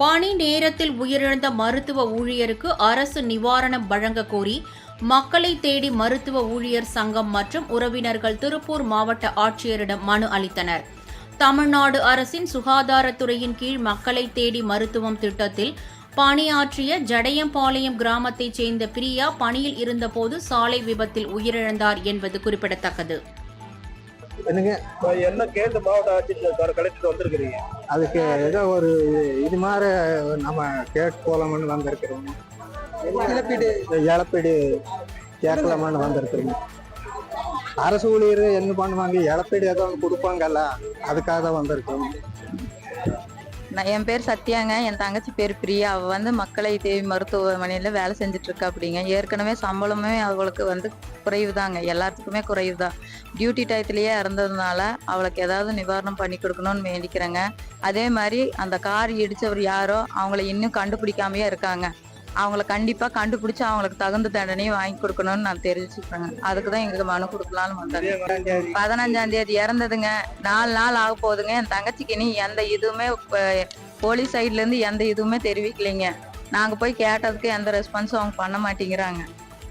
பணி நேரத்தில் உயிரிழந்த மருத்துவ ஊழியருக்கு அரசு நிவாரணம் வழங்க கோரி மக்களை தேடி மருத்துவ ஊழியர் சங்கம் மற்றும் உறவினர்கள் திருப்பூர் மாவட்ட ஆட்சியரிடம் மனு அளித்தனர். தமிழ்நாடு அரசின் சுகாதாரத்துறையின் கீழ் மக்களை தேடி மருத்துவம் திட்டத்தில் பணியாற்றிய ஜடையம்பாளையம் கிராமத்தைச் சேர்ந்த பிரியா பணியில் இருந்தபோது சாலை விபத்தில் உயிரிழந்தார் என்பது குறிப்பிடத்தக்கது. என்ன கேட்டு மாவட்ட ஆட்சியர் கலெக்டர் வந்திருக்கிறீங்க? அதுக்கு ஏதோ ஒரு இது மாதிரி நம்ம கேட்டு போலாமான்னு வந்திருக்கிறோம். இழப்பீடு கேட்கலாமான்னு வந்திருக்கிறோம். அரசு ஊழியர் என்ன பண்ணுவாங்க, இழப்பீடு ஏதோ ஒன்று கொடுப்பாங்கல்ல, அதுக்காக தான் வந்திருக்கோம். என் பேர் சத்யாங்க. என் தங்கச்சி பேர் பிரியா. அவள் மக்களை தேவி மருத்துவமனையில் வேலை செஞ்சுட்டு இருக்கா. அப்படிங்க ஏற்கனவே சம்பளமே அவளுக்கு குறைவு தாங்க, எல்லாத்துக்குமே குறைவு தான். டியூட்டி டயத்துலேயே இறந்ததுனால அவளுக்கு ஏதாவது நிவாரணம் பண்ணி கொடுக்கணும்னு வேண்டிக்கிறேங்க. அதே மாதிரி அந்த கார் இடித்தவர் யாரோ அவங்கள இன்னும் கண்டுபிடிக்காமையே இருக்காங்க. அவங்கள கண்டிப்பாக கண்டுபிடிச்சி அவங்களுக்கு தகுந்த தண்டனையும் வாங்கி கொடுக்கணும்னு நான் தெரிவிச்சுக்கிறேங்க. அதுக்கு தான் எங்களுக்கு மனு கொடுக்கலான்னு வந்தாங்க. 15ஆம் தேதி இறந்ததுங்க. 4 நாள் ஆக போகுதுங்க. என் தங்கச்சிக்கு இனி எந்த இதுவுமே போலீஸ் சைட்லேருந்து எந்த இதுவுமே தெரிவிக்கலைங்க. நாங்கள் போய் கேட்டதுக்கு எந்த ரெஸ்பான்ஸும் அவங்க பண்ண மாட்டேங்கிறாங்க.